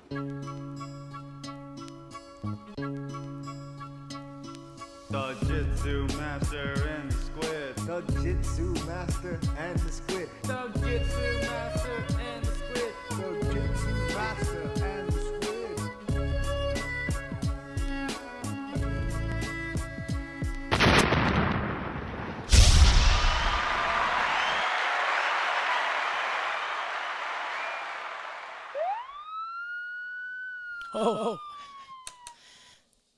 The Jitsu Master and the Squid. The Jitsu Master and the Squid. The Jitsu Master and the Squid. The Jitsu Master and the Squid. Oh.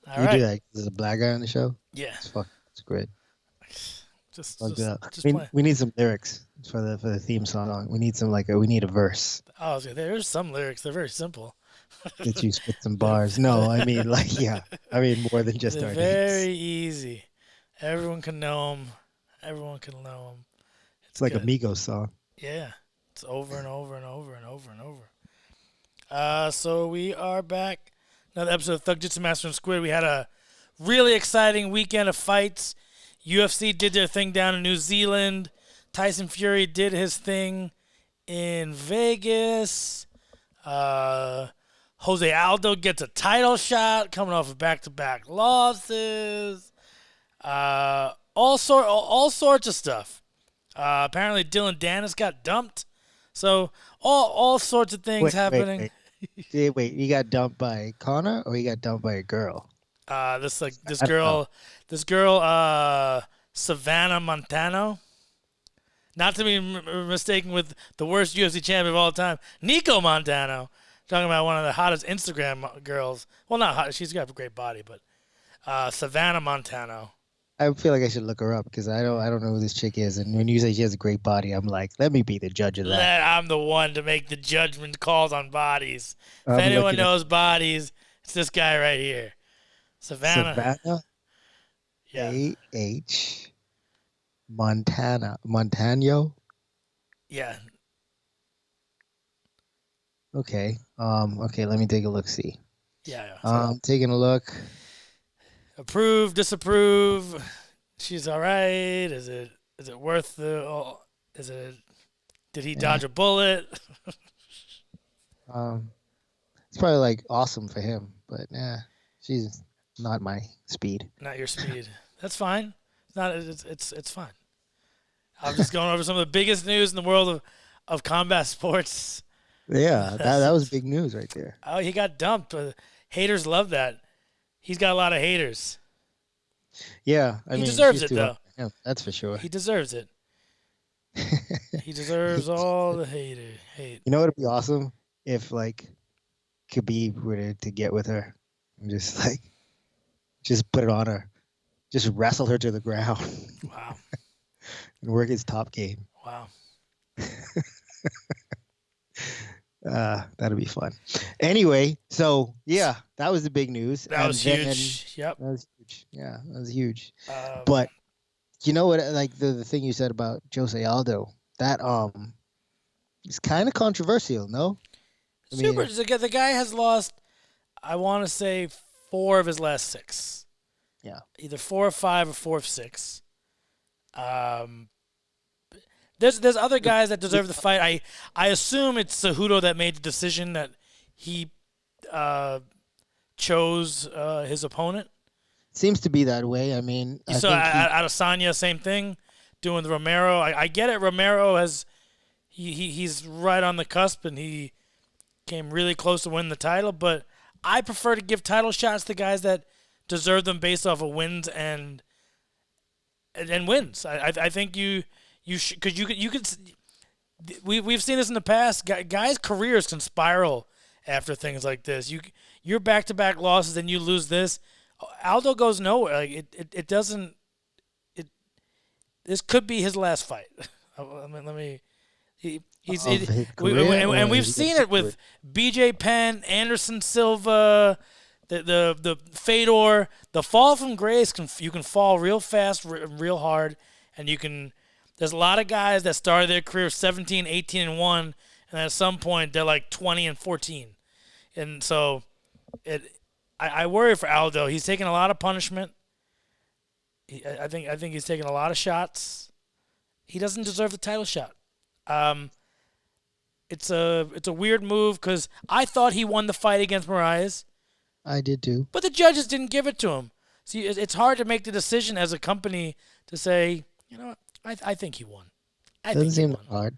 All You right. do that. There's a black guy on the show. Yeah. It's great. Just We need some lyrics for the theme song. We need we need a verse Oh, there's some lyrics. They're very simple. that you spit some bars. No, I mean more than just They're our very names. easy. Everyone can know them. Everyone can know them. It's like a good. Migos song. Yeah. It's over and over and over and over and over. So we are back. Another episode of Thug Jitsu Master and Squid. We had a really exciting weekend of fights. UFC did their thing down in New Zealand. Tyson Fury did his thing in Vegas. Jose Aldo gets a title shot coming off of back-to-back losses. All sorts of stuff. Apparently Dylan Dennis got dumped. So all sorts of things happening. Wait, he got dumped by Connor or he got dumped by a girl? This girl, Savannah Montano. Not to be mistaken with the worst UFC champion of all time, Nico Montano. Talking about one of the hottest Instagram girls. Well, not hot. She's got a great body, but Savannah Montano. I feel like I should look her up because I don't know who this chick is. And when you say she has a great body, I'm like, let me be the judge of that. I'm the one to make the judgment calls on bodies. If I'm anyone looking knows bodies, it's this guy right here. Savannah. Yeah. A.H. Montano. Yeah. Okay. Okay, let me take a look. See. Yeah. Taking a look. Approve, disapprove. She's all right. Is it worth the? Is it? Did he dodge a bullet? It's probably like awesome for him, but yeah, she's not my speed. Not your speed. That's fine. It's not. It's fine. I'm just going over some of the biggest news in the world of combat sports. Yeah, that was big news right there. Oh, he got dumped. Haters love that. He's got a lot of haters. Yeah, he deserves it though. Yeah, that's for sure. He deserves it. He deserves all the hate. You know what would be awesome if Khabib were to get with her and just put it on her, just wrestle her to the ground. Wow. And work his top game. Wow. That'd be fun. Anyway, so yeah, that was the big news. That was huge. Yep. That was huge. Yeah, that was huge. But you know what? Like the thing you said about Jose Aldo, that is kind of controversial. No. The guy has lost, I want to say, 4 of his last 6. Yeah. Either 4 or 5 or 4 of 6. There's other guys that deserve the fight. I assume it's Cejudo that made the decision that he chose his opponent. Seems to be that way. I mean, So Adesanya, same thing, doing the Romero. I get it. Romero he's right on the cusp, and he came really close to winning the title. But I prefer to give title shots to guys that deserve them based off of wins and wins. I think you should, because you could. We've seen this in the past. Guys' careers can spiral after things like this. You're back-to-back losses and you lose this. Aldo goes nowhere. Like it doesn't. This could be his last fight. We've seen it with BJ Penn, Anderson Silva, the Fedor. The fall from grace you can fall real fast, real hard, and you can. There's a lot of guys that started their career 17, 18, and 1, and at some point they're like 20 and 14. And so I worry for Aldo. He's taking a lot of punishment. I think he's taking a lot of shots. He doesn't deserve the title shot. it's a weird move because I thought he won the fight against Moraes, I did too. but the judges didn't give it to him. See, it's hard to make the decision as a company to say, you know what, I think he won. I Doesn't think he seem won. that hard.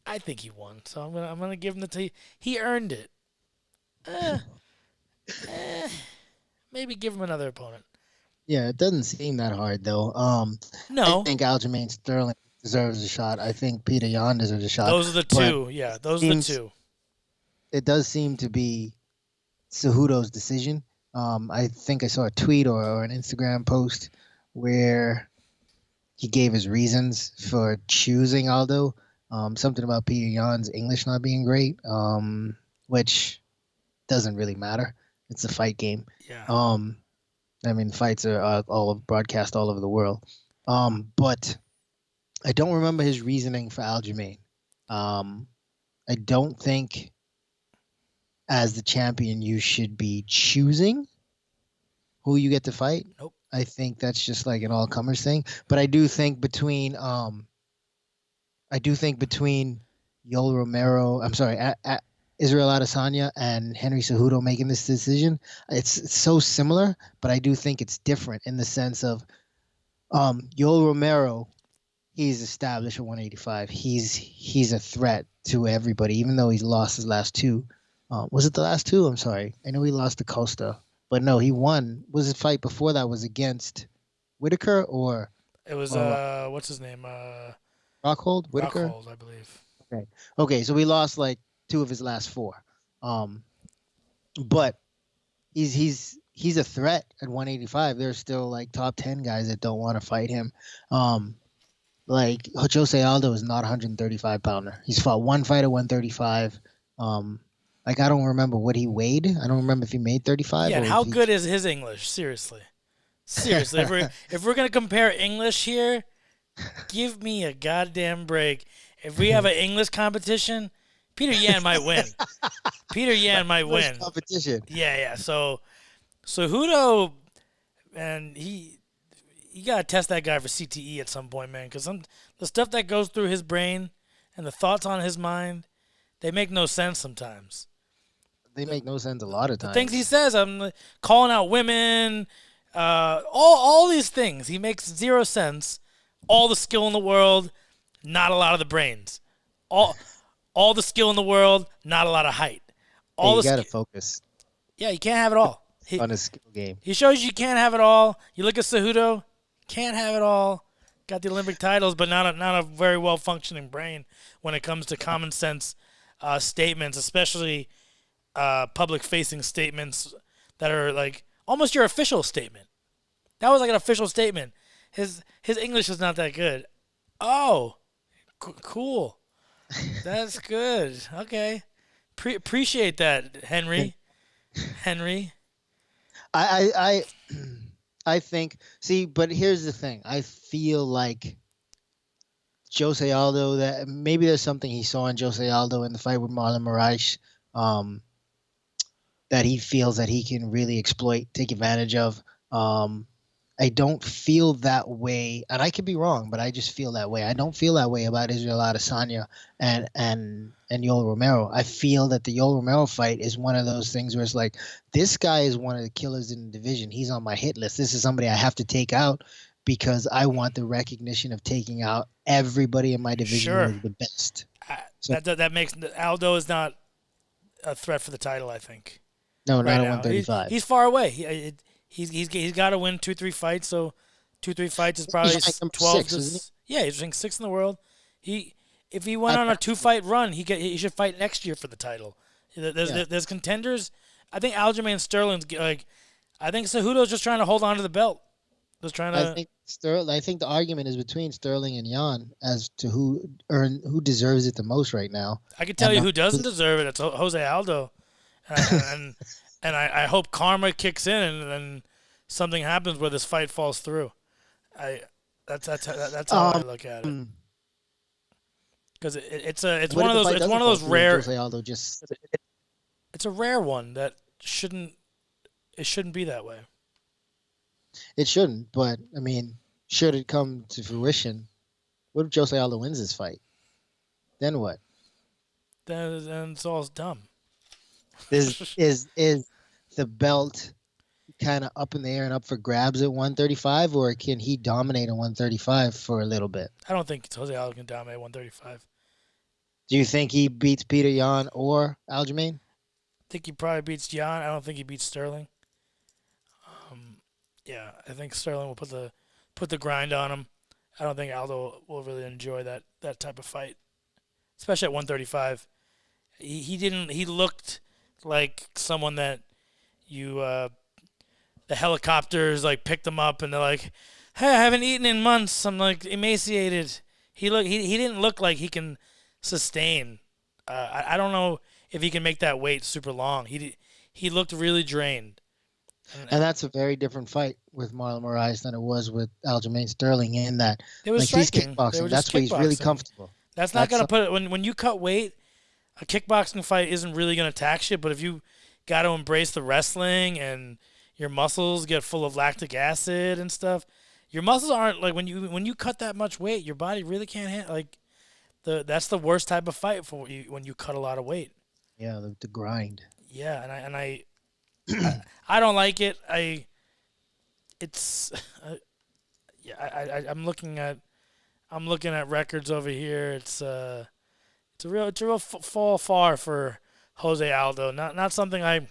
I think he won. So I'm gonna give him the he earned it. Eh, maybe give him another opponent. Yeah, it doesn't seem that hard though. No, I think Aljamain Sterling deserves a shot. I think Peter Yan deserves a shot. those are the but two. Yeah, those are the seems- two. It does seem to be Cejudo's decision. I think I saw a tweet or an Instagram post where he gave his reasons for choosing Aldo. Something about Peter Yan's English not being great, which doesn't really matter. It's a fight game. Yeah. I mean, fights are broadcast all over the world. But I don't remember his reasoning for Aljamain. I don't think, as the champion, you should be choosing who you get to fight. Nope. I think that's just like an all-comers thing. But I do think between Yoel Romero, Israel Adesanya and Henry Cejudo making this decision, it's so similar, but I do think it's different in the sense of Yoel Romero, he's established at 185. He's a threat to everybody, even though he's lost his last two. Was it the last two? I'm sorry. I know he lost to Costa, but no, he won. Was his fight before that was against Whitaker or It was what's his name? Rockhold? Whitaker? Rockhold, I believe. Okay, so we lost like two of his last four. But he's a threat at 185. There's still like top 10 guys that don't want to fight him. Like Jose Aldo is not a 135 pounder. He's fought one fight at 135. Like I don't remember what he weighed. I don't remember if he made 35. Yeah, and or how if he- good is his English? Seriously. If we're gonna compare English here, give me a goddamn break. If we have an English competition, Peter Yan might win. Peter Yan might win. competition. Yeah. So Hudo, man, you gotta test that guy for CTE at some point, man. Because the stuff that goes through his brain and the thoughts on his mind, they make no sense sometimes. They make no sense a lot of times. Things he says, I'm calling out women, all these things. He makes zero sense. All the skill in the world, not a lot of the brains. All the skill in the world, not a lot of height. Hey, you gotta focus Yeah, you can't have it all. on his skill game. He shows you can't have it all. You look at Cejudo, can't have it all. Got the Olympic titles, but not a very well functioning brain when it comes to common sense statements, especially public facing statements that are like almost your official statement. That was like an official statement. His English is not that good. Oh, cool. That's good. Okay, appreciate that, Henry. Henry. I think. See, but here's the thing. I feel like Jose Aldo, that maybe there's something he saw in Jose Aldo in the fight with Marlon Moraes, that he feels that he can really exploit, take advantage of. I don't feel that way, and I could be wrong, but I just feel that way. I don't feel that way about Israel Adesanya and Yoel Romero. I feel that the Yoel Romero fight is one of those things where it's like, this guy is one of the killers in the division. He's on my hit list. This is somebody I have to take out because I want the recognition of taking out everybody in my division who is the best. That makes Aldo is not a threat for the title, I think. No, right not at now. 135. He's far away. He's got to win 2-3 fights. So 2-3 fights is probably He's ranked 12. six, isn't Yeah, he's ranked 6th in the world. If he went on a 2-fight run, he should fight next year for the title. There's contenders. I think Aljamain Sterling's like. I think Cejudo's just trying to hold on to the belt. Just trying to. I think the argument is between Sterling and Yan as to who deserves it the most right now. I can tell you who doesn't deserve it. It's Jose Aldo, and I hope karma kicks in and something happens where this fight falls through. That's how I look at it. Because it's one of those rare. Jose Aldo It's a rare one that shouldn't be that way. It shouldn't, but I mean, should it come to fruition, what if Jose Aldo wins this fight? Then what? then it's all dumb. Is the belt kind of up in the air and up for grabs at 135, or can he dominate at 135 for a little bit? I don't think Jose Aldo can dominate 135. Do you think he beats Peter Yan or Aljamain? I think he probably beats Jan. I don't think he beats Sterling. Yeah, I think Sterling will put the grind on him. I don't think Aldo will really enjoy that type of fight, especially at 135. He looked like someone that the helicopters like picked him up and they're like, hey, I haven't eaten in months. I'm like emaciated. He didn't look like he can sustain. I don't know if he can make that weight super long. He looked really drained. And that's a very different fight with Marlon Moraes than it was with Aljamain Sterling in that It was he's striking. kickboxing. That's where he's really comfortable. That's not going to put it when you cut weight. A kickboxing fight isn't really going to tax you, but if you got to embrace the wrestling and your muscles get full of lactic acid and stuff, your muscles aren't like when you cut that much weight, your body really can't handle that's the worst type of fight for you when you cut a lot of weight. Yeah, the grind. Yeah, and I don't like it. I'm looking at records over here. It's a real fall far for Jose Aldo. Not something I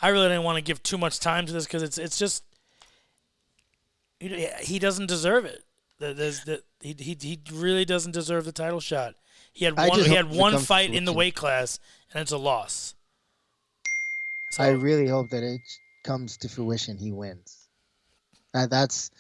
really didn't want to give too much time to this because it's just he doesn't deserve it. He really doesn't deserve the title shot. He had one fight in the weight class and it's a loss. So, I really hope that it comes to fruition. He wins. That's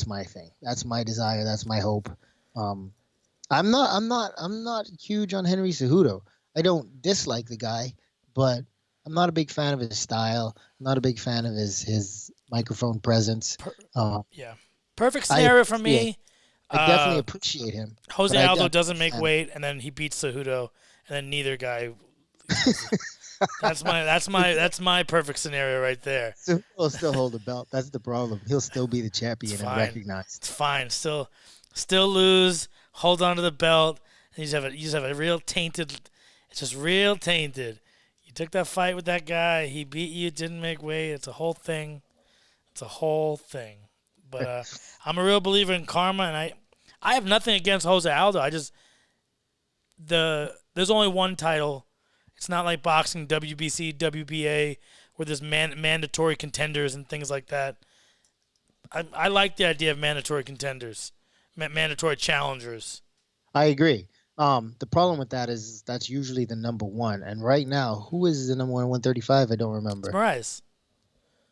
my thing. That's my desire. That's my hope. I'm not huge on Henry Cejudo. I don't dislike the guy, but I'm not a big fan of his style. I'm not a big fan of his microphone presence. Yeah, perfect scenario for me. I definitely appreciate him. Jose Aldo doesn't make weight, and then he beats Cejudo, and then neither guy. That's my perfect scenario right there. So he'll still hold the belt. That's the problem. He'll still be the champion and recognized. It's fine. Still lose. Hold on to the belt. And you just have a real tainted. It's just real tainted. You took that fight with that guy. He beat you. Didn't make weight. It's a whole thing. But I'm a real believer in karma, and I have nothing against Jose Aldo. There's only one title. It's not like boxing, WBC, WBA, where there's mandatory contenders and things like that. I like the idea of mandatory contenders, mandatory challengers. I agree. The problem with that is that's usually the number one. And right now, who is the number one at 135? I don't remember. Moraes.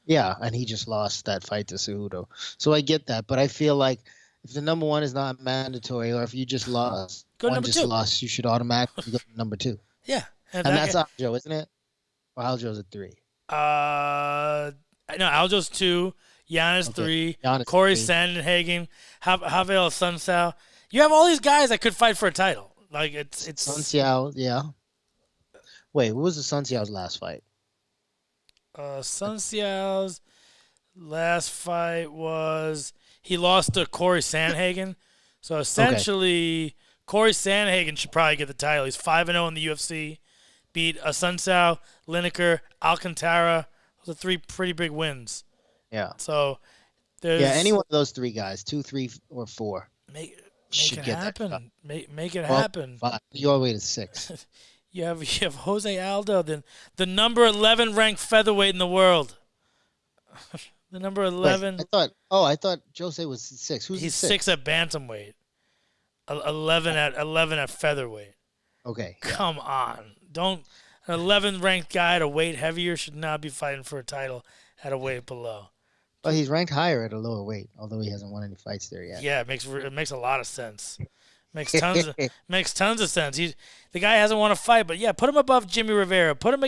Yeah, and he just lost that fight to Cejudo. So I get that. But I feel like if the number one is not mandatory, or if you just lost, lost, you should automatically go to number two. Yeah. And that's Aljo, isn't it? Or Aljo's at 3. No, Aljo's 2. Jan is 3. Corey Sandhagen, Havel Sunsao. You have all these guys that could fight for a title. Like it's Sunsao, yeah. Wait, what was the Sunsao's last fight? Sunsao's last fight was he lost to Corey Sandhagen. So essentially, Corey Sandhagen should probably get the title. He's 5-0 in the UFC. Beat Sunsao, Lineker, Alcantara. Those are 3 pretty big wins. Yeah. So there's any one of those 3 guys, 2, 3, or 4, make should it get happen. That make it happen. 5. You're all the way to 6. You have Jose Aldo, the number 11 ranked featherweight in the world. The number 11. Wait, I thought Jose was 6. Who's He's 6 at bantamweight. 11 at featherweight. Okay. Come on. An 11th ranked guy at a weight heavier should not be fighting for a title at a weight below. Well, he's ranked higher at a lower weight, although he hasn't won any fights there yet. Yeah, it makes a lot of sense. Makes tons of sense. The guy hasn't won a fight, but yeah, put him above Jimmy Rivera. Put him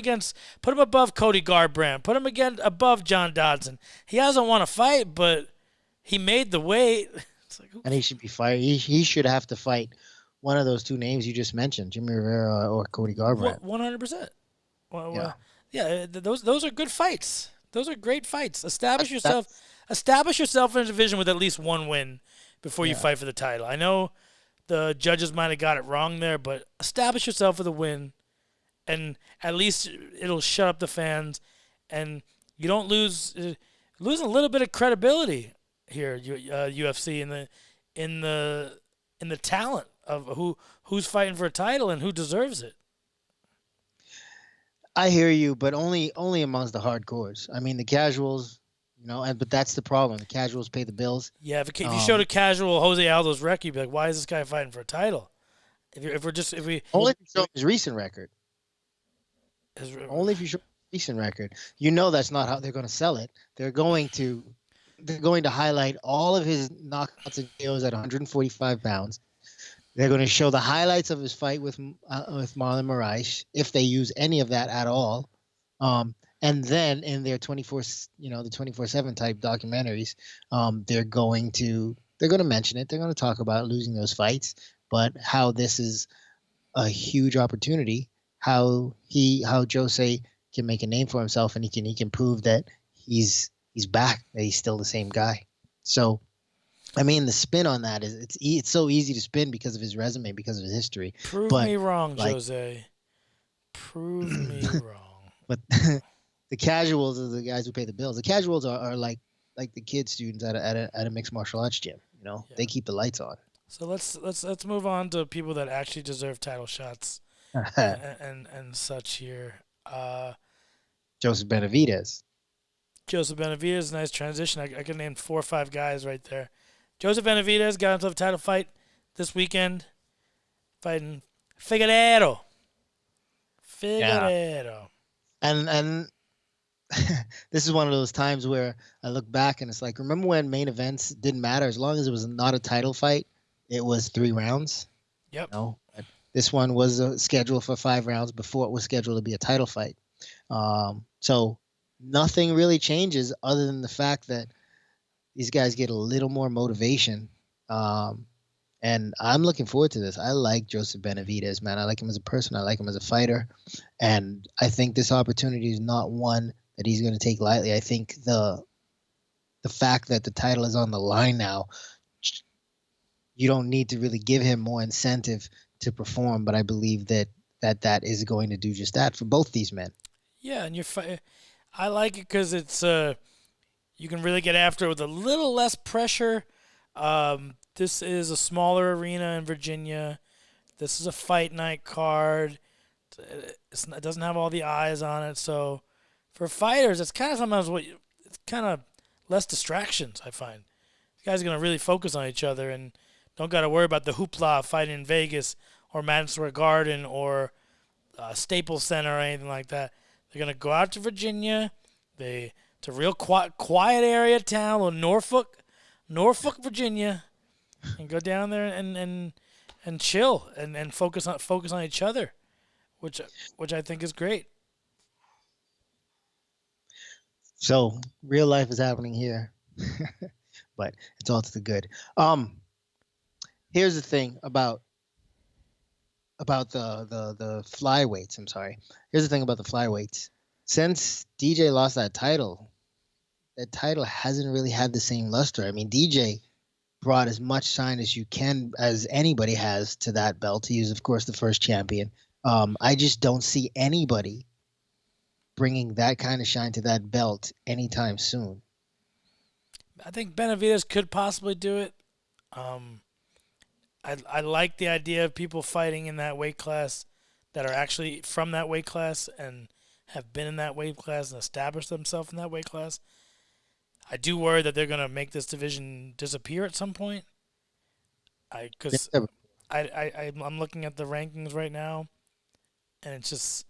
above Cody Garbrandt. Put him above John Dodson. He hasn't won a fight, but he made the weight. It's like, and he should be fired. He should have to fight one of those 2 names you just mentioned, Jimmy Rivera or Cody Garbrandt. 100%. Yeah, those are good fights. Those are great fights. Establish yourself in a division with at least 1 win before you fight for the title. I know the judges might have got it wrong there, but establish yourself with a win, and at least it'll shut up the fans, and you don't lose a little bit of credibility here, UFC, in the talent of who's fighting for a title and who deserves it. I hear you, but only amongst the hardcores. I mean, the casuals, but that's the problem. The casuals pay the bills. Yeah, if you showed a casual Jose Aldo's record, you'd be like, why is this guy fighting for a title? Only if you show his recent record. Only if you show his recent record. That's not how they're going to sell it. They're going to highlight all of his knockouts and KOs at 145 pounds. They're going to show the highlights of his fight with Marlon Moraes, if they use any of that at all. And then in their 24/7 type documentaries, they're going to mention it. They're going to talk about losing those fights, but how this is a huge opportunity. How Jose can make a name for himself, and he can prove that he's back, that he's still the same guy. So, I mean, the spin on that is it's so easy to spin because of his resume, because of his history. Prove me wrong, Jose. Prove me wrong. But the casuals are the guys who pay the bills. The casuals are like the kid students at a mixed martial arts gym. They keep the lights on. So let's move on to people that actually deserve title shots and such here. Joseph Benavidez. Joseph Benavidez, nice transition. I could name 4 or 5 guys right there. Joseph Benavidez got himself a title fight this weekend, fighting Figueiredo. Yeah. And this is one of those times where I look back and it's like, remember when main events didn't matter? As long as it was not a title fight, it was 3 rounds. Yep. This one was scheduled for 5 rounds before it was scheduled to be a title fight. So nothing really changes other than the fact that these guys get a little more motivation. And I'm looking forward to this. I like Joseph Benavidez, man. I like him as a person. I like him as a fighter. And I think this opportunity is not one that he's going to take lightly. I think the fact that the title is on the line now, you don't need to really give him more incentive to perform. But I believe that is going to do just that for both these men. Yeah, and I like it because it's you can really get after it with a little less pressure. This is a smaller arena in Virginia. This is a fight night card. It doesn't have all the eyes on it, so for fighters, it's kind of sometimes it's kind of less distractions. I find these guys are gonna really focus on each other and don't got to worry about the hoopla of fighting in Vegas or Madison Square Garden or Staples Center or anything like that. They're gonna go out to Virginia. It's a real quiet area town, or Norfolk, Virginia, and go down there and chill and focus on each other, which I think is great. So real life is happening here, but it's all to the good. Here's the thing about the flyweights. I'm sorry. Here's the thing about the flyweights. Since DJ lost that title hasn't really had the same luster. I mean, DJ brought as much shine as anybody has to that belt. He was, of course, the first champion. I just don't see anybody bringing that kind of shine to that belt anytime soon. I think Benavidez could possibly do it. I like the idea of people fighting in that weight class that are actually from that weight class and have been in that weight class and established themselves in that weight class. I do worry that they're going to make this division disappear at some point. Because I'm looking at the rankings right now, and it's just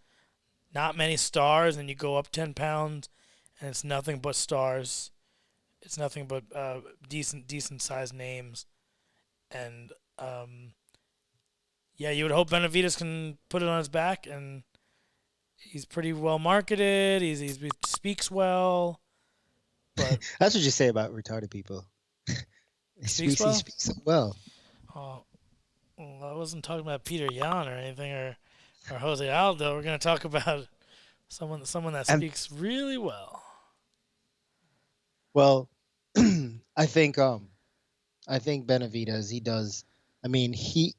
not many stars, and you go up 10 pounds, and it's nothing but stars. It's nothing but decent sized names. And, yeah, you would hope Benavidez can put it on his back, and he's pretty well marketed. He speaks well. But that's what you say about retarded people. He speaks well. Oh, well, I wasn't talking about Peter Yan or anything, or Jose Aldo. We're going to talk about someone that speaks really well. Well, I think Benavidez, he does. I mean, he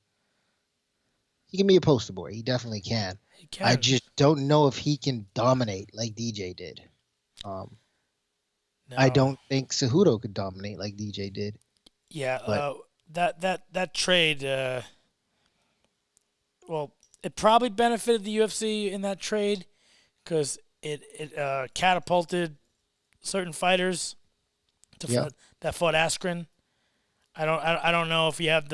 can be a poster boy. He definitely can. He I can. just don't know if he can dominate like DJ did. Um, I No. don't think Cejudo could dominate like DJ did. Yeah. But That trade. Well, it probably benefited the UFC in that trade because it catapulted certain fighters yeah, that fought Askren. I don't know if you have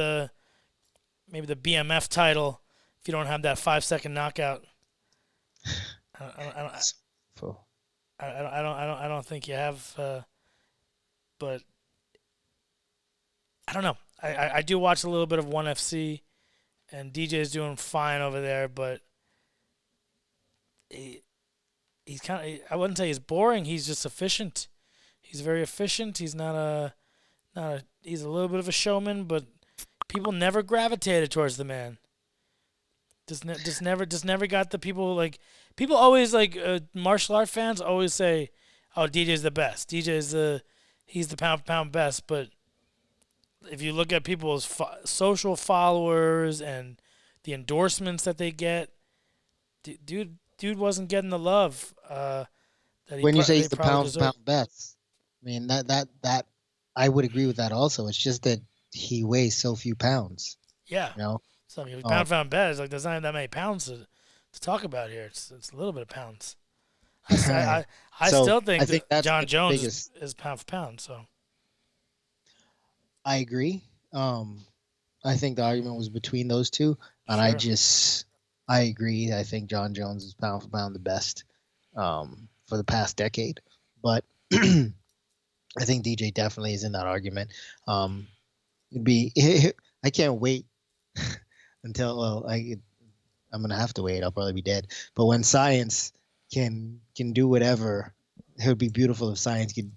maybe the BMF title if you don't have that 5 second knockout. I don't I don't so, I don't think you have. But I don't know. I do watch a little bit of ONE FC, and DJ is doing fine over there, but he's kind of, I wouldn't say he's boring. He's just efficient. He's very efficient. He's he's a little bit of a showman, but people never gravitated towards the man. Just never got the people like people always like martial art fans always say, "Oh, DJ's the best. He's the pound for pound best." But if you look at people's social followers and the endorsements that they get, dude wasn't getting the love that when you say they he's the probably pound for deserved. pound best, I mean that I would agree with that also. It's just that he weighs so few pounds. Yeah. You know, So if um, pound for pound best, like there's not that many pounds to talk about here. It's a little bit of pounds. I so still think I think that that's John the Jones biggest. is pound for pound. So I agree. I think the argument was between those two, and sure, I agree. I think John Jones is pound for pound the best for the past decade, but I think DJ definitely is in that argument. It'd be I can't wait until I'm gonna have to wait. I'll probably be dead. But when science can do whatever, it would be beautiful if science could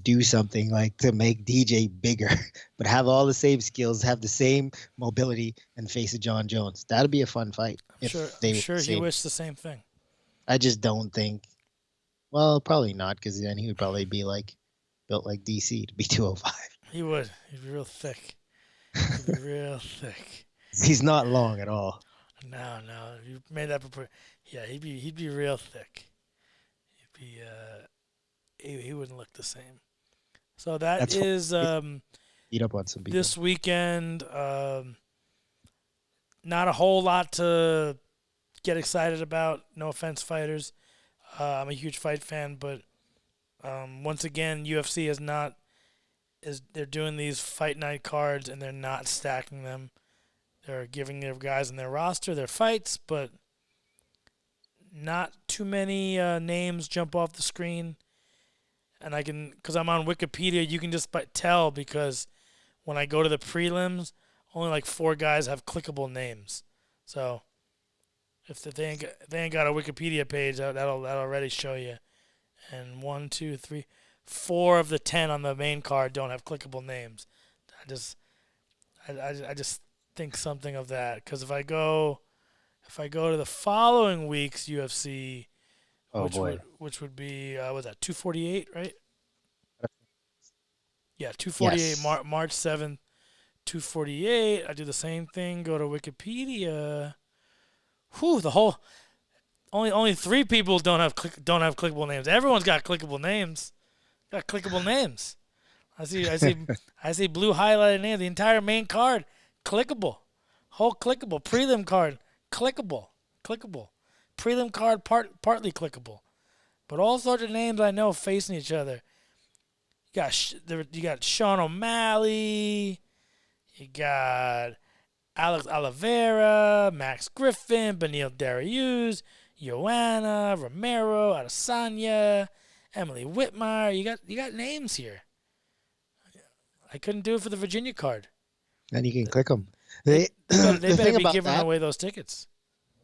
do something like to make DJ bigger, but have all the same skills, have the same mobility, and face a John Jones. That'd be a fun fight if they I'm were sure the he same. wished the same thing. I just don't think. Well, probably not, because then he would probably be like built like DC to be 205. He would. He'd be real thick. He'd be real thick. He's not long at all. No. You made that. Yeah, he'd be real thick. He'd be he wouldn't look the same. So that That's is beat up on some people. this weekend. Not a whole lot to get excited about. No offense, fighters. I'm a huge fight fan, but once again, UFC they're doing these fight night cards and they're not stacking them. They're giving their guys in their roster their fights, but not too many names jump off the screen. And because I'm on Wikipedia, you can just tell because when I go to the prelims, only like 4 guys have clickable names. So if they ain't got a Wikipedia page, that'll already show you. And 1, 2, 3, 4 of the 10 on the main card don't have clickable names. I just think something of that because if I go to the following week's UFC, Oh boy. which would be was that 248, right? Yeah, 248 Yes. March 7th, 248. I do the same thing. Go to Wikipedia. Whew, the whole only 3 people don't have clickable names. Everyone's got clickable names. Got clickable names. I see blue highlighted names. The entire main card clickable. Whole clickable. Prelim card clickable. Prelim card partly clickable. But all sorts of names I know facing each other. You got Sean O'Malley. You got Alex Oliveira, Max Griffin, Benil Dariush, Joanna, Romero, Adesanya, Emily Whitmire. You got names here. I couldn't do it for the Virginia card. And you can click them. They The better thing be about giving that, away those tickets.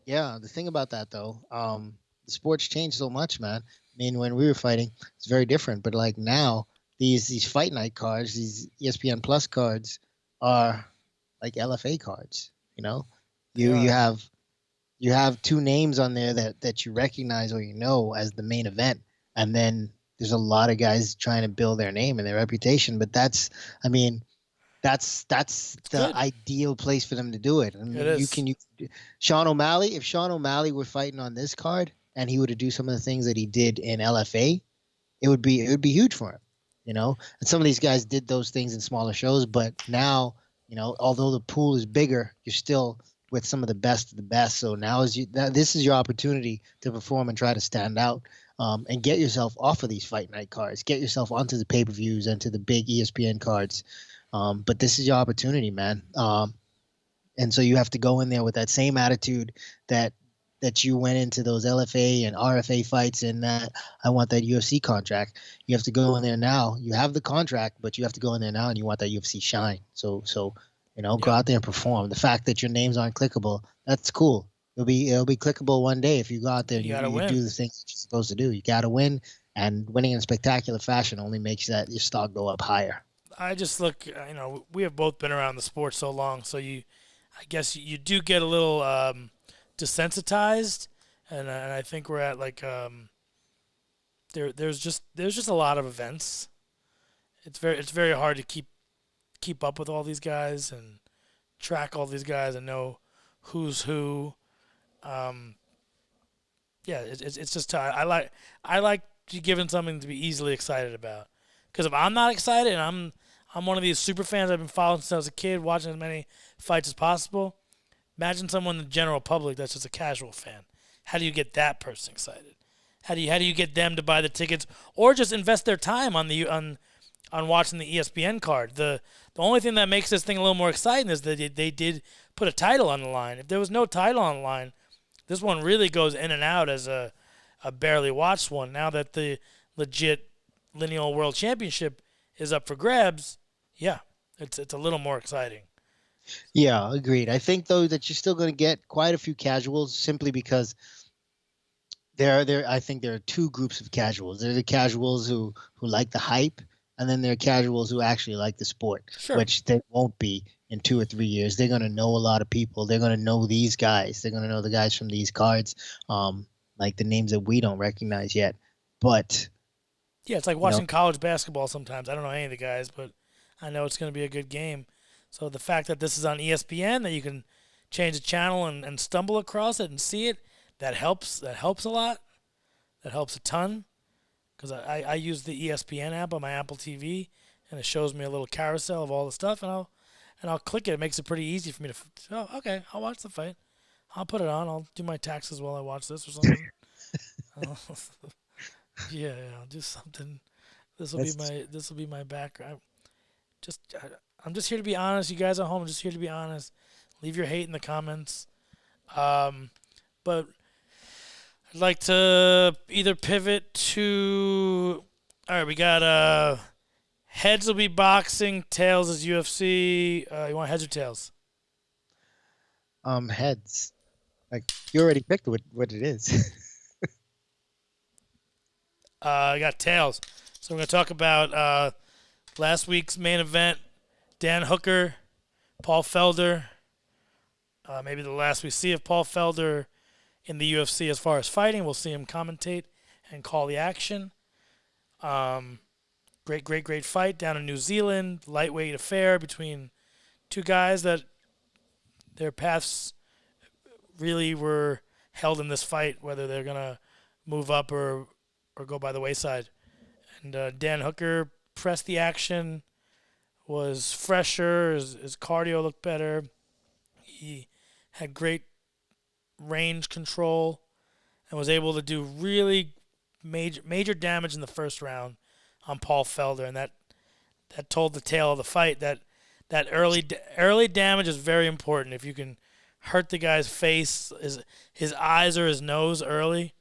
yeah, the thing about that though, the sports changed so much, man. I mean, when we were fighting, it's very different. But like now, these fight night cards, these ESPN Plus cards, are like LFA cards. You know, you They you are. have 2 names on there that you recognize or you know as the main event, and then there's a lot of guys trying to build their name and their reputation. But I mean, that's the good. ideal place for them to do it. I mean, It is. Sean O'Malley. If Sean O'Malley were fighting on this card and he were to do some of the things that he did in LFA, it would be huge for him. And some of these guys did those things in smaller shows, but now, although the pool is bigger, you're still with some of the best of the best. So now this is your opportunity to perform and try to stand out, and get yourself off of these fight night cards, get yourself onto the pay-per-views and to the big ESPN cards. But this is your opportunity, man. And so you have to go in there with that same attitude that you went into those LFA and RFA fights, and that I want that UFC contract. You have to go in there now. You have the contract, but you have to go in there now and you want that UFC shine. So go out there and perform. The fact that your names aren't clickable, that's cool. It'll be clickable one day if you go out there and you do the things that you're supposed to do. You got to win, and winning in spectacular fashion only makes your stock go up higher. I just look, we have both been around the sport so long, so I guess you do get a little desensitized, and I think we're at like there's just a lot of events. It's very hard to keep up with all these guys and track all these guys and know who's who. It's just I like giving something to be easily excited about, because if I'm not excited and I'm one of these super fans I've been following since I was a kid, watching as many fights as possible. Imagine someone in the general public that's just a casual fan. How do you get that person excited? How do you get them to buy the tickets or just invest their time on watching the ESPN card? The only thing that makes this thing a little more exciting is that they did put a title on the line. If there was no title on the line, this one really goes in and out as a barely watched one. Now that the legit lineal world championship is up for grabs, it's a little more exciting. Yeah, agreed. I think though that you're still going to get quite a few casuals, simply because I think there are two groups of casuals. There are the casuals who like the hype, and then there are casuals who actually like the sport, which they won't be in 2 or 3 years. They're going to know a lot of people. They're going to know these guys. They're going to know the guys from these cards, like the names that we don't recognize yet. But yeah, it's like watching college basketball sometimes. I don't know any of the guys, but I know it's going to be a good game. So the fact that this is on ESPN, that you can change the channel and stumble across it and see it, that helps. That helps a lot. That helps a ton, because I use the ESPN app on my Apple TV, and it shows me a little carousel of all the stuff, and I'll click it. It makes it pretty easy for me to, okay, I'll watch the fight. I'll put it on. I'll do my taxes while I watch this or something. Yeah, I'll do something. This will be my background. I'm just here to be honest. You guys at home, I'm just here to be honest. Leave your hate in the comments. But I'd like to either pivot to, all right, we got heads will be boxing, tails is UFC. You want heads or tails? Heads. Like, you already picked what it is. I got tails. So we're going to talk about last week's main event, Dan Hooker, Paul Felder. Maybe the last we see of Paul Felder in the UFC as far as fighting. We'll see him commentate and call the action. Great fight down in New Zealand. Lightweight affair between two guys that their paths really were held in this fight, whether they're going to move up or go by the wayside. And Dan Hooker pressed the action, was fresher, his cardio looked better. He had great range control and was able to do really major damage in the first round on Paul Felder, and that told the tale of the fight. That early damage is very important. If you can hurt the guy's face, his eyes or his nose early,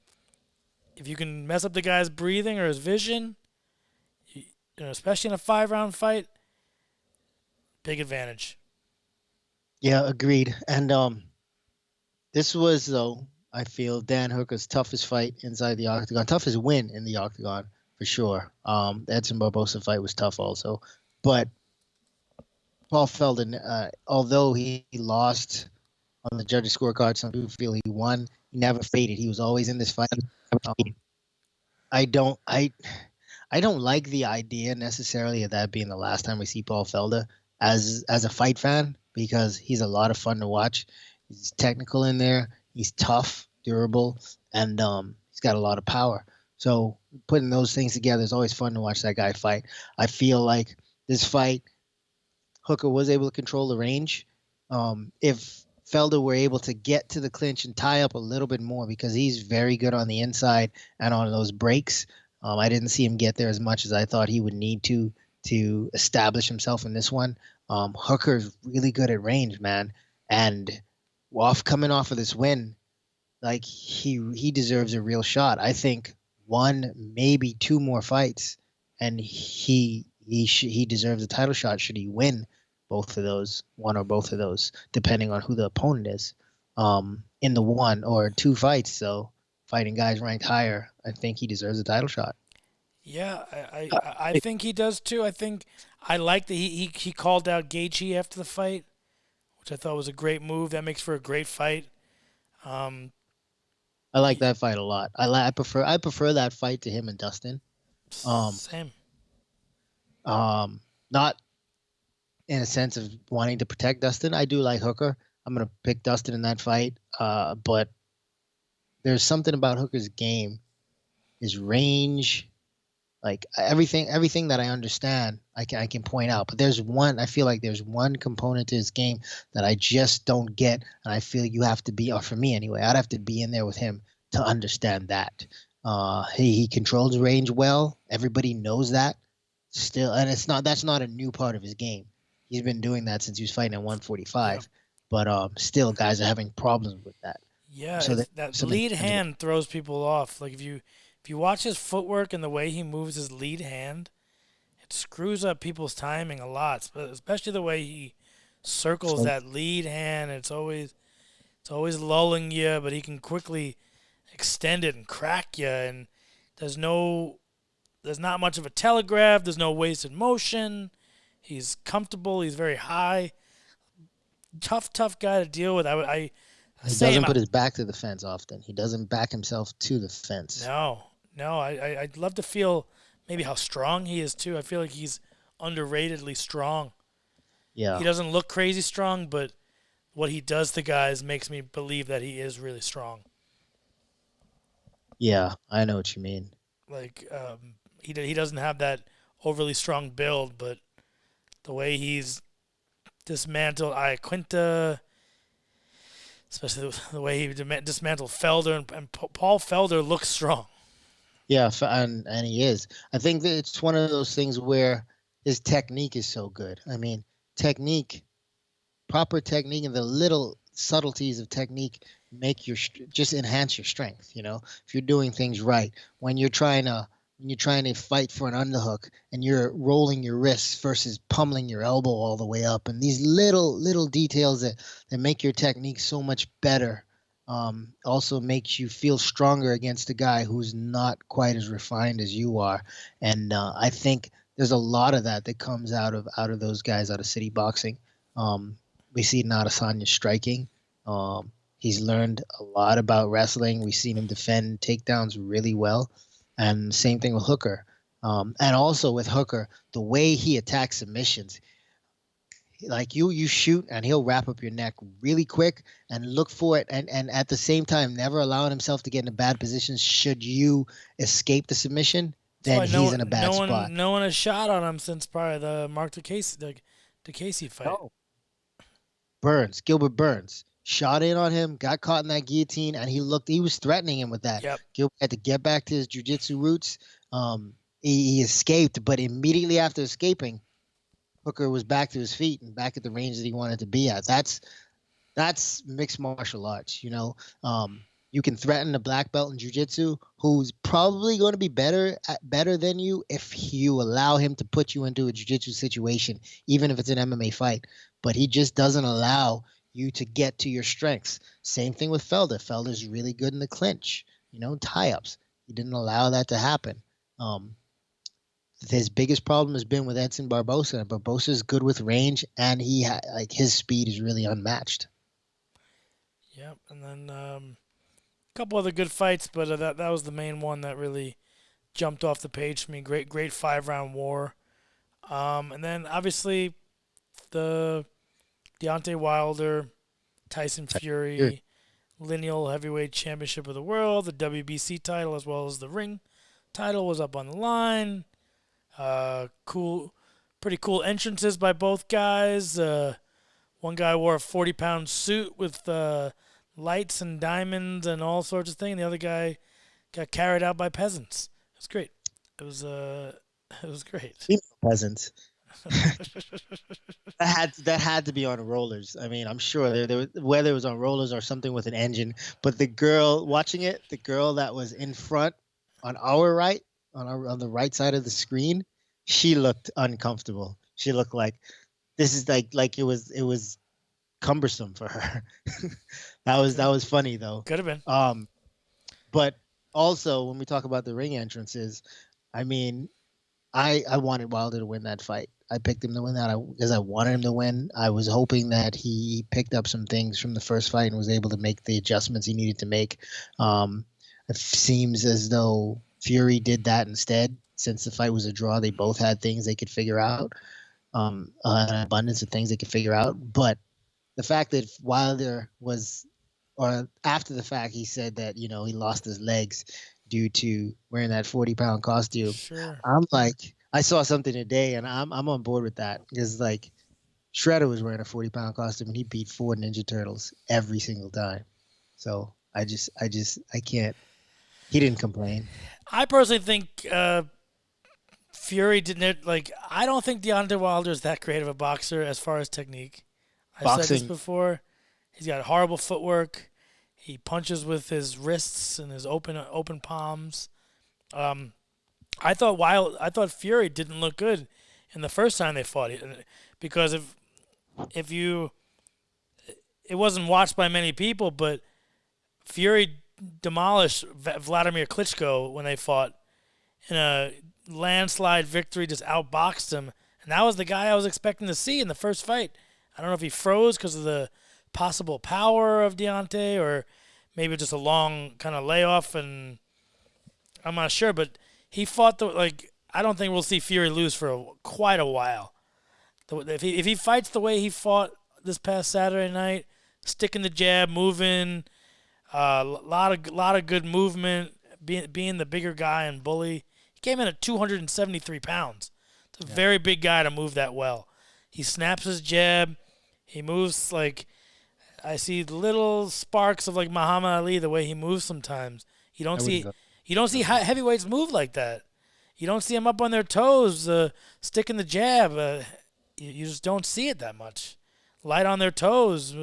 if you can mess up the guy's breathing or his vision, especially in a 5-round fight, big advantage. Yeah, agreed. And this was, though, I feel, Dan Hooker's toughest fight inside the octagon, toughest win in the octagon for sure. The Edson Barbosa fight was tough also, but Paul Felder, although he lost on the judges' scorecard, some people feel he won. He never faded. He was always in this fight. I don't like the idea necessarily of that being the last time we see Paul Felder. as a fight fan because he's a lot of fun to watch. He's technical in there. He's tough, durable, and he's got a lot of power. So putting those things together is always fun to watch that guy fight. I feel like this fight, Hooker was able to control the range. If Felder were able to get to the clinch and tie up a little bit more because he's very good on the inside and on those breaks. I didn't see him get there as much as I thought he would need to establish himself in this one. Hooker's really good at range, man, and coming off of this win, like he deserves a real shot. I think one, maybe two more fights, and he deserves a title shot should he win both of those, one or both of those, depending on who the opponent is. In the one or two fights, so fighting guys ranked higher, I think he deserves a title shot. Yeah, I think he does too. I think I like that he called out Gaethje after the fight, which I thought was a great move. That makes for a great fight. I like that fight a lot. I prefer that fight to him and Dustin. Same. Not in a sense of wanting to protect Dustin. I do like Hooker. I'm gonna pick Dustin in that fight. But there's something about Hooker's game, his range, like everything that I understand, I can point out. But I feel like there's one component to his game that I just don't get, and I feel you have to be, or for me anyway, I'd have to be in there with him to understand that. He controls range well. Everybody knows that still, and that's not a new part of his game. He's been doing that since he was fighting at 145. Yeah. But still, guys are having problems with that. Yeah, so that lead hand throws people off. Like if you watch his footwork and the way he moves his lead hand, it screws up people's timing a lot, especially the way he circles that lead hand. It's always lulling you, but he can quickly extend it and crack you. And there's not much of a telegraph. There's no wasted motion. He's comfortable. He's very high. Tough guy to deal with. He doesn't put his back to the fence often. He doesn't back himself to the fence. No. I'd love to feel maybe how strong he is too. I feel like he's underratedly strong. Yeah. He doesn't look crazy strong, but what he does to guys makes me believe that he is really strong. Yeah, I know what you mean. Like he doesn't have that overly strong build, but the way he's dismantled Iaquinta, especially the way he dismantled Felder, and Paul Felder looks strong. Yeah, and he is. I think that it's one of those things where his technique is so good. I mean, proper technique, and the little subtleties of technique just enhance your strength. You know, if you're doing things right, when you're trying to fight for an underhook and you're rolling your wrists versus pummeling your elbow all the way up, and these little details that make your technique so much better. Also makes you feel stronger against a guy who's not quite as refined as you are, and I think there's a lot of that comes out of those guys out of city boxing. We see Adesanya striking. He's learned a lot about wrestling. We've seen him defend takedowns really well, and same thing with Hooker. And also with Hooker, the way he attacks submissions. Like you shoot and he'll wrap up your neck really quick and look for it, and at the same time never allowing himself to get into bad positions. Should you escape the submission, then he's in a bad spot. No one has shot on him since probably the Mark DeCasey fight. No. Gilbert Burns shot in on him, got caught in that guillotine, and he was threatening him with that. Yep. Gilbert had to get back to his jiu-jitsu roots. He escaped, but immediately after escaping, Hooker was back to his feet and back at the range that he wanted to be at. That's mixed martial arts, you know. You can threaten a black belt in jiu-jitsu who's probably going to be better than you if you allow him to put you into a jiu-jitsu situation, even if it's an MMA fight. But he just doesn't allow you to get to your strengths. Same thing with Felder. Felder's really good in the clinch, you know, tie-ups. He didn't allow that to happen. His biggest problem has been with Edson Barbosa. Barbosa is good with range, and his speed is really unmatched. Yep, and then a couple other good fights, but that was the main one that really jumped off the page for me. Great 5-round war, and then obviously the Deontay Wilder, Tyson Fury, lineal heavyweight championship of the world, the WBC title, as well as the ring title was up on the line. Pretty cool entrances by both guys. One guy wore a 40-pound suit with lights and diamonds and all sorts of things. The other guy got carried out by peasants. It was great. It was great. Female peasants. that had to be on rollers. I mean, I'm sure there was, whether it was on rollers or something with an engine. But the girl watching it, the girl that was in front on our right, on the right side of the screen, she looked uncomfortable. She looked like this is like it was cumbersome for her. that was funny though. Could have been. But also when we talk about the ring entrances, I mean, I wanted Wilder to win that fight. I picked him to win that because I wanted him to win. I was hoping that he picked up some things from the first fight and was able to make the adjustments he needed to make. It seems as though Fury did that instead. Since the fight was a draw, they both had things they could figure out, an abundance of things they could figure out. But the fact that Wilder was, or after the fact, he said that, he lost his legs due to wearing that 40-pound costume. Sure. I'm like, I saw something today, and I'm on board with that because like Shredder was wearing a 40-pound costume and he beat 4 Ninja Turtles every single time. So I can't. He didn't complain. I personally think Fury didn't I don't think Deontay Wilder is that great of a boxer as far as technique. I've said this before. He's got horrible footwork. He punches with his wrists and his open palms. I thought Fury didn't look good in the first time they fought, because it wasn't watched by many people, but Fury demolished Vladimir Klitschko when they fought in a landslide victory, just outboxed him, and that was the guy I was expecting to see in the first fight. I don't know if he froze because of the possible power of Deontay, or maybe just a long kind of layoff, and I'm not sure, but he fought I don't think we'll see Fury lose for quite a while. If he fights the way he fought this past Saturday night, sticking the jab, moving, a lot of good movement, being the bigger guy and bully. He came in at 273 pounds. It's a very big guy to move that well. He snaps his jab. He moves I see little sparks of Muhammad Ali the way he moves sometimes. You don't see heavyweights move like that. You don't see them up on their toes, sticking the jab. You just don't see it that much. Light on their toes,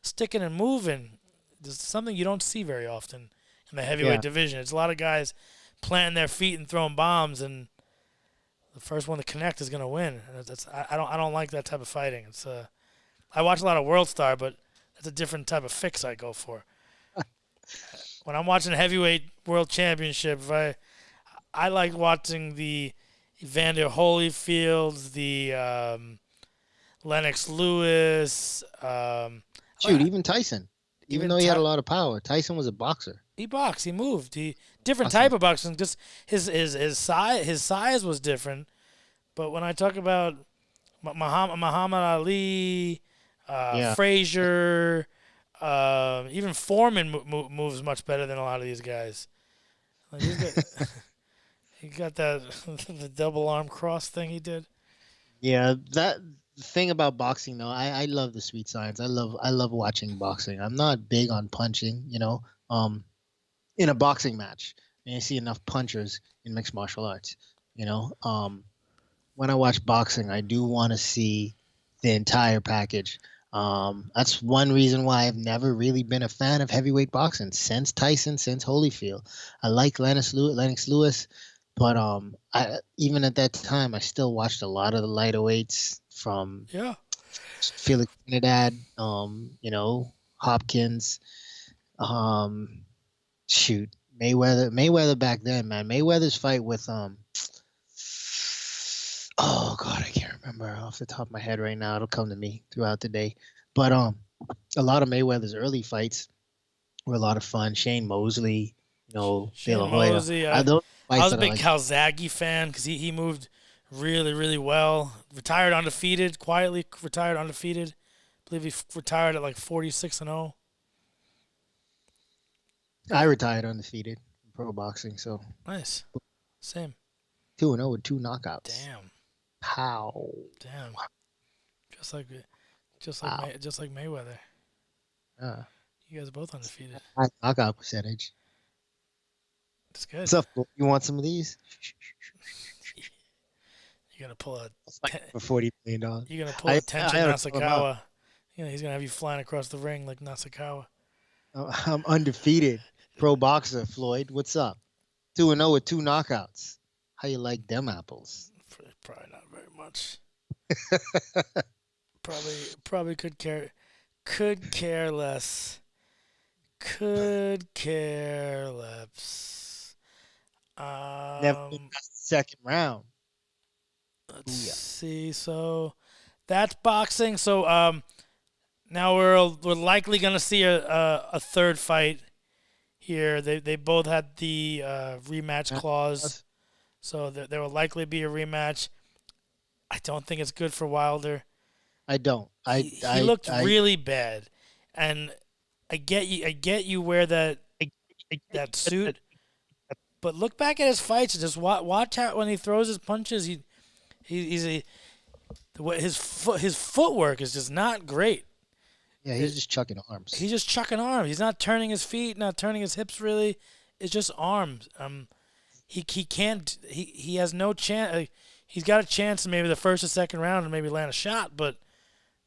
sticking and moving. It's something you don't see very often in the heavyweight division. It's a lot of guys planting their feet and throwing bombs, and the first one to connect is going to win. And I don't like that type of fighting. I watch a lot of World Star, but that's a different type of fix I go for. When I'm watching heavyweight world championship, I like watching the Evander Holyfields, the Lennox Lewis. Even Tyson. Even though he had a lot of power, Tyson was a boxer. He boxed. He moved. Different type of boxing. Just his size was different. But when I talk about Muhammad Ali, Frazier, even Foreman moves much better than a lot of these guys. He got that the double arm cross thing he did. Yeah, that thing about boxing though, I love the sweet science. I love watching boxing. I'm not big on punching, in a boxing match. And you see enough punchers in mixed martial arts, when I watch boxing, I do want to see the entire package. That's one reason why I've never really been a fan of heavyweight boxing since Tyson, since Holyfield. I like Lennox Lewis, but even at that time, I still watched a lot of the lighter weights from Felix Trinidad, Hopkins, Mayweather back then, man. Mayweather's fight with oh God, I can't remember off the top of my head right now. It'll come to me throughout the day. But a lot of Mayweather's early fights were a lot of fun. Shane Mosley, De La Hoya. I was a big Calzaghe fan because he moved really, really well. Retired undefeated, quietly retired undefeated. I believe he retired at like 46-0. I retired undefeated in pro boxing, so Nice. Same. 2-0 with 2 knockouts. Damn. Pow. Damn. Just like Wow. Just like Mayweather. Uh, You guys are both undefeated. high knockout percentage. That's good. What's up? You want some of these? You're gonna pull a For $40 million. you're gonna pull a Tenshin I oughta pull 'em out. Nasakawa. You know, he's gonna have you flying across the ring like Nasakawa. I'm undefeated pro boxer, Floyd. What's up? 2-0 with 2 knockouts. How you like them apples? Probably not very much. Probably could care less. Could care less. Never been past the second round. Let's Booyah. see. So that's boxing. So now we're likely gonna see a third fight here. They both had the rematch clause, so there will likely be a rematch. I don't think it's good for Wilder. I don't. He looked really bad, and I get you wear that suit, but look back at his fights and just watch how when he throws his punches, his footwork is just not great. Yeah, he's just chucking arms. He's just chucking arms. He's not turning his feet, not turning his hips really. It's just arms. He can't. He has no chance. He's got a chance in maybe the first or second round to maybe land a shot, but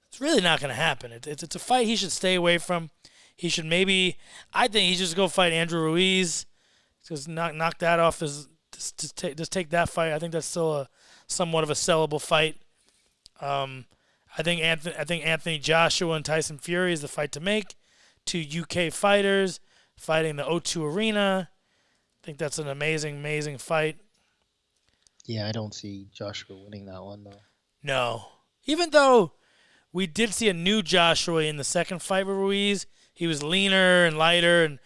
it's really not going to happen. It's a fight he should stay away from. He should maybe. I think he should just go fight Andrew Ruiz. Just knock that off. Just take that fight. I think that's still a somewhat of a sellable fight. I think Anthony Joshua and Tyson Fury is the fight to make. 2 UK fighters fighting the O2 Arena. I think that's an amazing fight. Yeah, I don't see Joshua winning that one though. No, even though we did see a new Joshua in the second fight with Ruiz. He was leaner and lighter and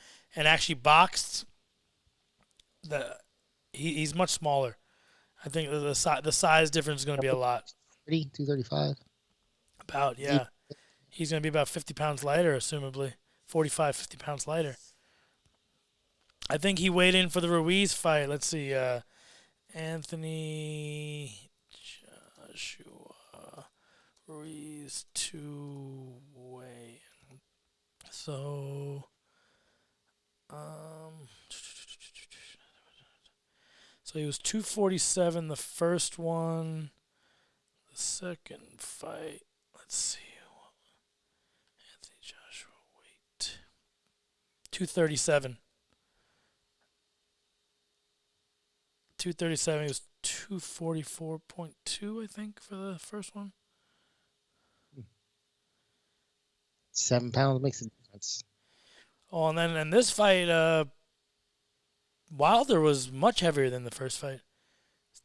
actually boxed. He's much smaller. I think the size difference is going to be a lot. 235. About, yeah. He's going to be about 50 pounds lighter, assumably. 45, 50 pounds lighter. I think he weighed in for the Ruiz fight. Let's see. Anthony Joshua Ruiz to weigh. So, so he was 247 the first one. The second fight, let's see. Anthony Joshua weight 237. 237. He was 244.2, I think, for the first one. 7 pounds makes a difference. Oh, and then in this fight, Wilder was much heavier than the first fight.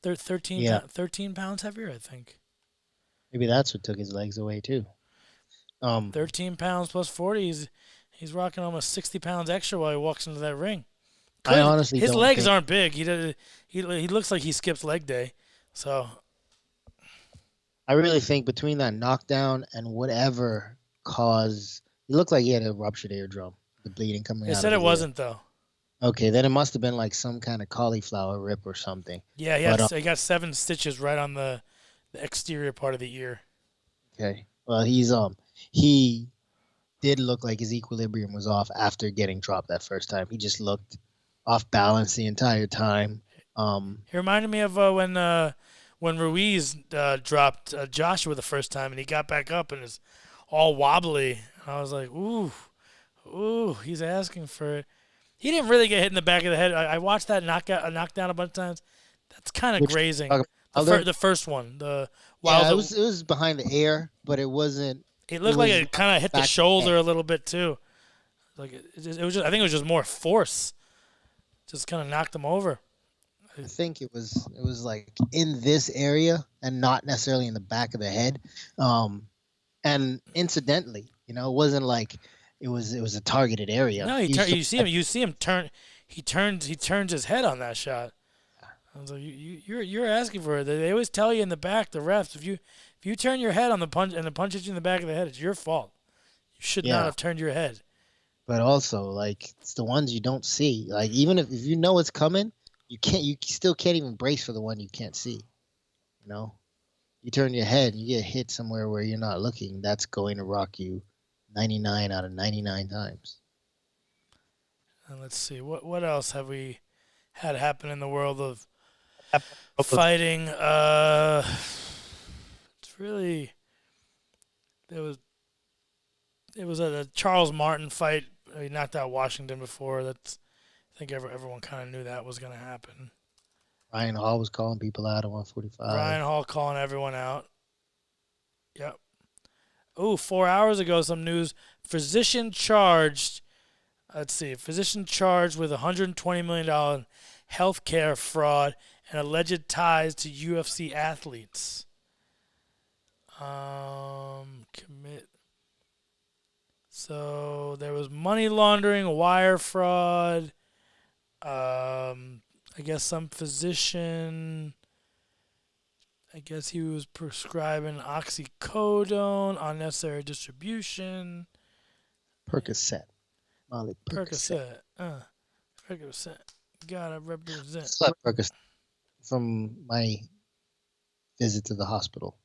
13 pounds heavier, I think. Maybe that's what took his legs away too. 13 pounds plus 40. He's rocking almost 60 pounds extra while he walks into that ring. I honestly his don't legs think- aren't big. He looks like he skips leg day. So I really think between that knockdown and whatever caused, he looked like he had a ruptured eardrum. The bleeding coming out. they of said it his ear. wasn't though. Okay, then it must have been like some kind of cauliflower rip or something. Yeah, But, he got 7 stitches right on the exterior part of the ear. Okay. Well, he did look like his equilibrium was off after getting dropped that first time. He just looked off balance the entire time. He reminded me of when Ruiz dropped Joshua the first time, and he got back up and is all wobbly. I was like, ooh, he's asking for it. He didn't really get hit in the back of the head. I watched that knockdown a bunch of times. That's kind of grazing. The first one, the Wilder. Yeah, it was behind the ear, but it wasn't. It looked like it kind of hit the back shoulder a little bit too. Like it was just. I think it was just more force. Just kind of knocked him over. I think it was like in this area and not necessarily in the back of the head. And incidentally, it wasn't like it was a targeted area. No, you see him turn. He turns his head on that shot. I was like, you're asking for it. They always tell you in the back, the refs, if you turn your head on the punch and the punch hits you in the back of the head, it's your fault. You should not Yeah. have turned your head. But also, like, it's the ones you don't see. Like, even if you know it's coming, you still can't even brace for the one you can't see. You know, you turn your head and you get hit somewhere where you're not looking. That's going to rock you 99 out of 99 times. And let's see, what else have we had happen in the world of fighting? It's really it was a Charles Martin fight. He knocked out Washington before. I think everyone kind of knew that was going to happen. Ryan Hall was calling people out at 145. Ryan Hall calling everyone out. Yep. Oh, 4 hours ago, some news. Physician charged. Let's see. Physician charged with $120 million healthcare fraud and alleged ties to UFC athletes. Commit. So there was money laundering, wire fraud. I guess some physician. I guess he was prescribing oxycodone, unnecessary distribution. Percocet. Molly Percocet. Percocet. Gotta represent. Slept Percocet from my visit to the hospital.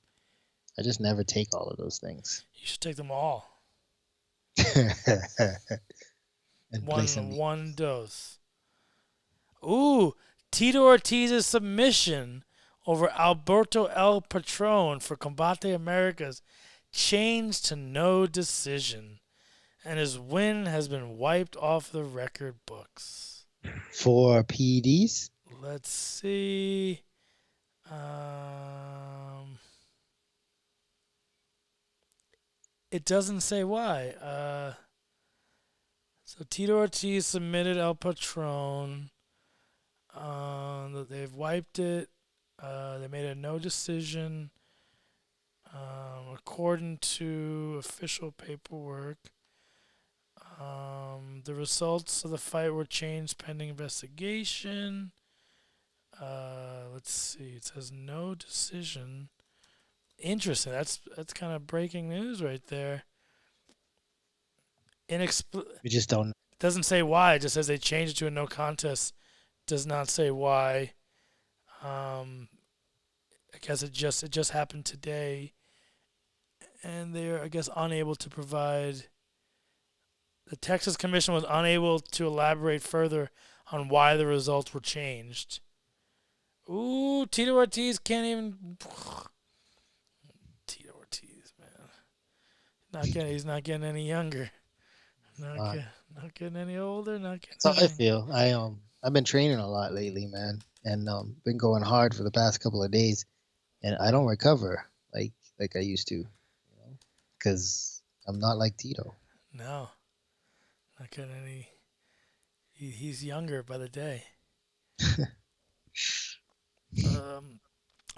I just never take all of those things. You should take them all. And place them. One dose. Ooh, Tito Ortiz's submission over Alberto El Patron for Combate Americas changed to no decision, and his win has been wiped off the record books. For PEDs? Let's see. It doesn't say why. So Tito Ortiz submitted El Patron. They've wiped it. They made a no decision. According to official paperwork, the results of the fight were changed pending investigation. Let's see. It says no decision. Interesting. That's kind of breaking news right there. We just don't. Doesn't say why. It just says they changed it to a no contest. Does not say why. I guess it just happened today, and they're, I guess, unable to provide. The Texas Commission was unable to elaborate further on why the results were changed. Ooh, Tito Ortiz can't even. Tito Ortiz, man, he's not getting any younger. Not getting any older. Not getting. That's how I feel. I've been training a lot lately, man, and been going hard for the past couple of days, and I don't recover like I used to, because I'm not like Tito. No, not getting any. He's younger by the day.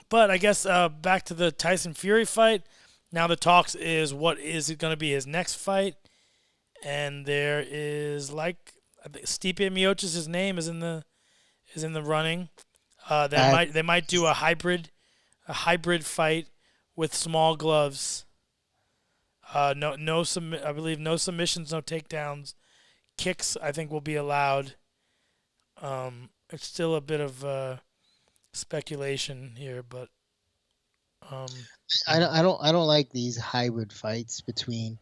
But I guess back to the Tyson Fury fight. Now the talks is what is it going to be his next fight, and there is I think Stipe Miocic's name is in the running. They might do a hybrid fight with small gloves. I believe no submissions, no takedowns. Kicks I think will be allowed. It's still a bit of speculation here, but I don't like these hybrid fights between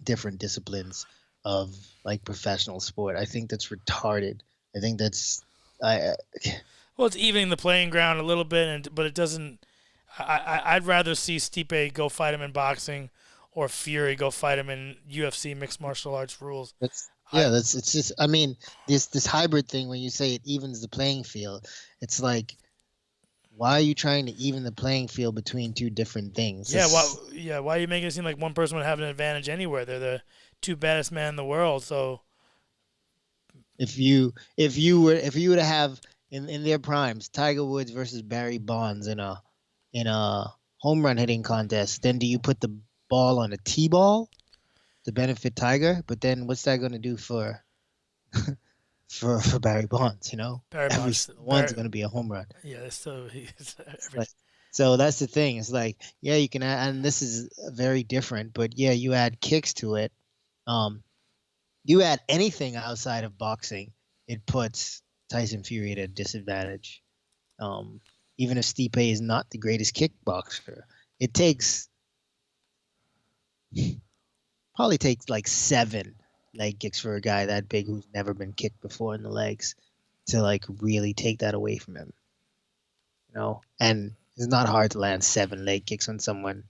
different disciplines of like professional sport. I think that's retarded. I think that's well, it's evening the playing ground a little bit, but it doesn't. I'd rather see Stipe go fight him in boxing, or Fury go fight him in UFC mixed martial arts rules. it's just. I mean, this hybrid thing, when you say it evens the playing field, it's like, why are you trying to even the playing field between two different things? Yeah, why are you making it seem like one person would have an advantage anywhere? They're the two baddest men in the world. So if you were to have in their primes Tiger Woods versus Barry Bonds in a home run hitting contest, then do you put the ball on a T-ball to benefit Tiger? But then what's that going to do for for Barry Bonds. Barry Every Bonds. single one's going to be a home run. Yeah, so It's like, so that's the thing. It's like, yeah, you can add, and this is very different, but yeah, you add kicks to it. You add anything outside of boxing, it puts Tyson Fury at a disadvantage. Um, Even if Stipe is not the greatest kickboxer, it probably takes like 7 leg kicks for a guy that big who's never been kicked before in the legs to like really take that away from him. And it's not hard to land 7 leg kicks on someone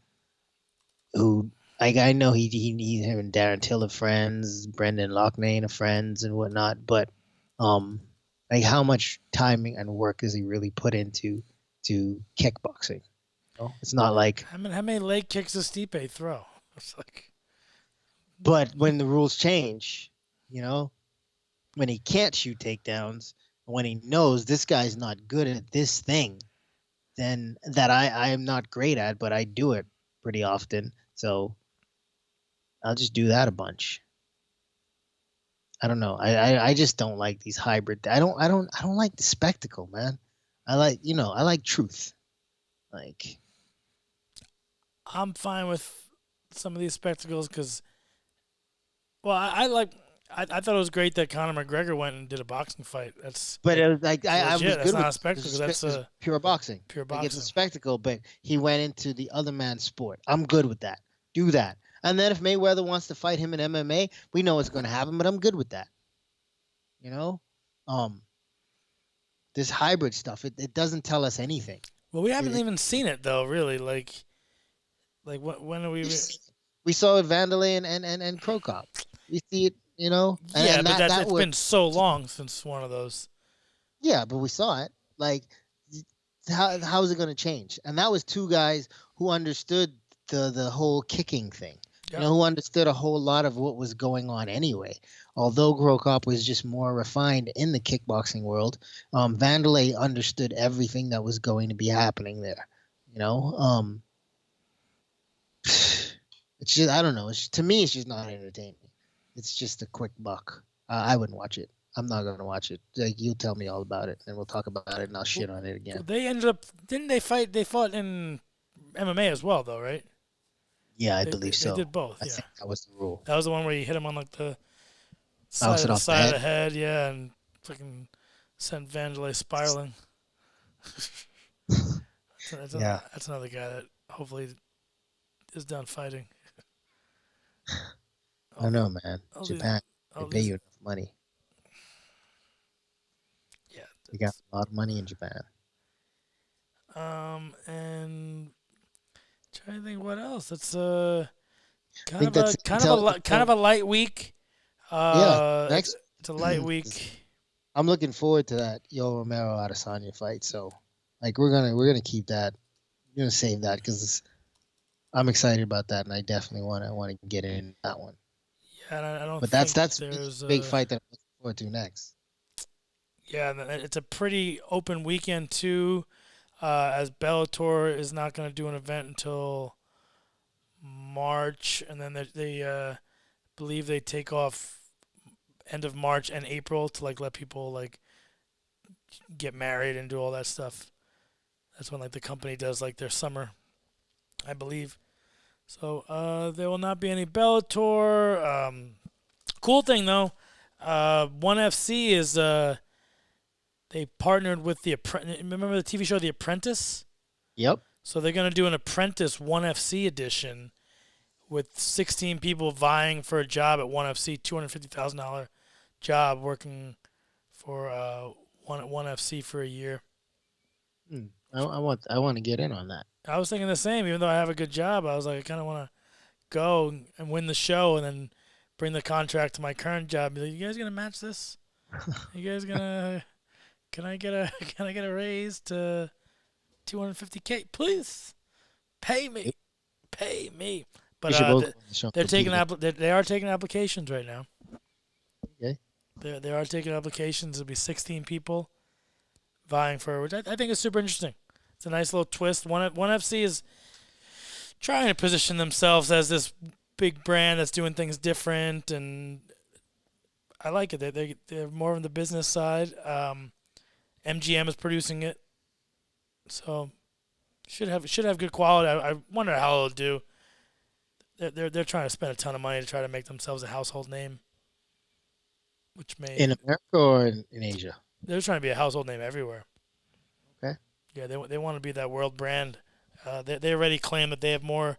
who, like, I know him and Darren Till are friends, Brendan Loughnane are friends and whatnot, but like how much timing and work does he really put into kickboxing? It's not like. how many leg kicks does Stipe throw? It's like, But when the rules change, when he can't shoot takedowns, when he knows this guy's not good at this thing, then that I am not great at, but I do it pretty often. So I'll just do that a bunch. I don't know. I just don't like these hybrid. I don't like the spectacle, man. I like truth. Like, I'm fine with some of these spectacles because, well, I thought it was great that Conor McGregor went and did a boxing fight. But it was like I was legit. good That's not with a spectacle. That's a pure boxing. pure Like, it's a boxing. spectacle, but he went into the other man's sport. I'm good with that. Do that. And then if Mayweather wants to fight him in MMA, we know what's going to happen, but I'm good with that. This hybrid stuff, it doesn't tell us anything. Well, we haven't even seen it though, really. Like when are we? We saw it Vandalay and Krokop. We see it, Yeah, and but it's was, been so long since one of those. yeah, but we saw it. Like, how is it going to change? And that was 2 guys who understood the whole kicking thing. Yep. Who understood a whole lot of what was going on anyway. Although Krokop was just more refined in the kickboxing world, Vandalay understood everything that was going to be happening there. It's just, I don't know. To me, it's just not entertaining. It's just a quick buck. I wouldn't watch it. I'm not going to watch it. Like, you'll tell me all about it, and we'll talk about it, and I'll shit on it again. They ended up, didn't they fight? They fought in MMA as well, though, right? Yeah, I believe so. They did both. I Yeah, think that was the rule. that was the one where you hit him on like the Bounce it off the side of the head, yeah, and fucking sent Vandalay spiraling. That's another guy that hopefully is done fighting. I don't know, man. Japan, they pay you enough money. Yeah, You got a lot of money in Japan. and trying to think what else. It's think that's kind of a light week. Next. It's a light week. I'm looking forward to that Yoel Romero Adesanya fight. So, like, we're gonna keep that. We're gonna save that because I'm excited about that, and I definitely want to get in that one. Yeah, and I don't. But think that's there's a big fight that I'm looking forward to next. Yeah, and it's a pretty open weekend too, as Bellator is not going to do an event until March, and then they believe they take off end of March and April to like let people like get married and do all that stuff. That's when like the company does like their summer, I believe. So there will not be any Bellator. Cool thing though, ONE FC is they partnered with remember the TV show The Apprentice? Yep. So they're gonna do an Apprentice ONE FC edition with 16 people vying for a job at ONE FC, $250,000 job working for ONE FC for a year. I want to get in on that. I was thinking the same. Even though I have a good job, I was like, I kind of want to go and win the show, and then bring the contract to my current job. Be like, you guys gonna match this? You guys gonna? Can I get a raise to $250K, please? Pay me. But they are taking applications right now. Okay. They are taking applications. There'll be 16 people vying for, which I think is super interesting. It's a nice little twist. ONE FC is trying to position themselves as this big brand that's doing things different, and I like it. They're more on the business side. MGM is producing it, so should have good quality. I wonder how it'll do. They're trying to spend a ton of money to try to make themselves a household name, which may In America or in Asia? they're trying to be a household name everywhere. Okay. Yeah, they want to be that world brand. They already claim that they have more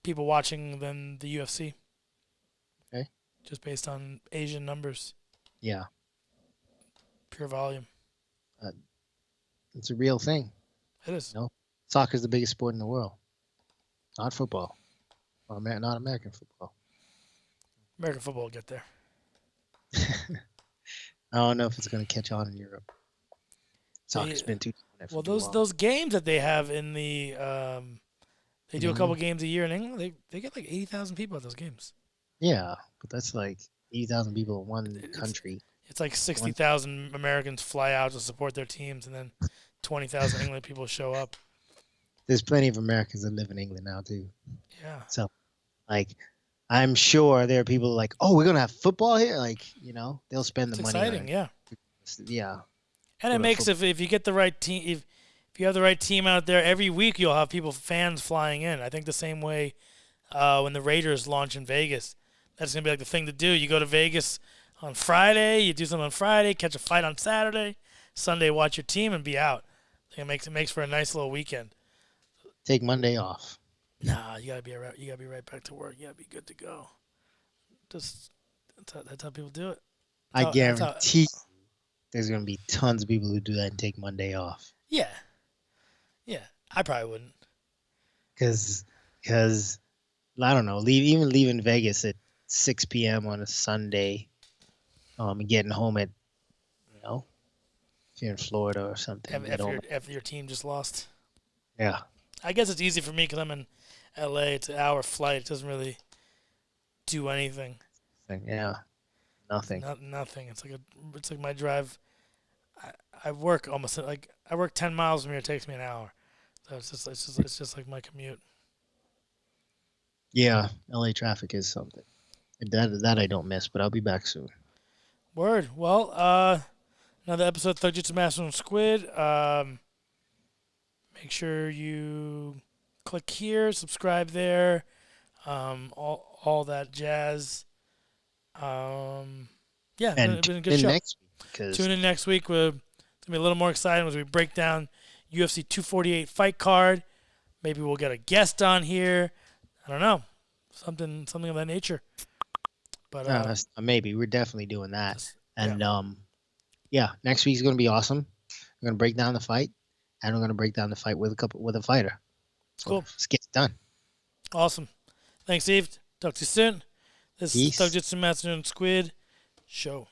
people watching than the UFC. Okay. Just based on Asian numbers, Yeah, pure volume. it's a real thing. It is. No, soccer's the biggest sport in the world. Not football, or not American football. American football will get there. I don't know if it's going to catch on in Europe. Soccer's been too. Well, those games that they have in the they do a couple games a year in England. They get like 80,000 people at those games. Yeah, but that's like 80,000 people in one country. It's like 60,000 Americans fly out to support their teams, and then 20,000 England people show up. There's plenty of Americans that live in England now too. Yeah. So, like, I'm sure there are people like, oh, we're gonna have football here. Like, they'll spend the It's money. exciting, yeah. Yeah. And it makes if you get the right team, if you have the right team out there, every week you'll have fans flying in. I think the same way when the Raiders launch in Vegas, that's gonna be like the thing to do. You go to Vegas on Friday, you do something on Friday, catch a fight on Saturday, Sunday watch your team and be out. I think it makes for a nice little weekend. Take Monday off. Nah, you gotta be right back to work. You gotta be good to go. That's how people do it. I guarantee there's gonna be tons of people who do that and take Monday off. Yeah. I probably wouldn't. Because I don't know, leaving Vegas at 6 p.m. on a Sunday, and getting home at, if you're in Florida or something. After your team just lost. Yeah. I guess it's easy for me because I'm in L.A. It's an hour flight. It doesn't really do anything. Yeah. Nothing. Nothing. It's like my drive. I work 10 miles from here. It takes me an hour. So it's just like my commute. Yeah, LA traffic is something. That I don't miss, but I'll be back soon. Word. Well, another episode of Thug Jitsu Master and Squid. Make sure you click here, subscribe there, all that jazz. Yeah, And it's been a good show. next week, Tune in next week. It's going to be a little more exciting as we break down UFC 248 fight card. Maybe we'll get a guest on here. I don't know. Something of that nature. But maybe. We're definitely doing that. And yeah. Next week's going to be awesome. We're going to break down the fight, and we're going to break down the fight with a fighter. So cool. Let's get it done. Awesome. Thanks, Steve. Talk to you soon. This Peace. is Thug Jitsu Master and Squid show.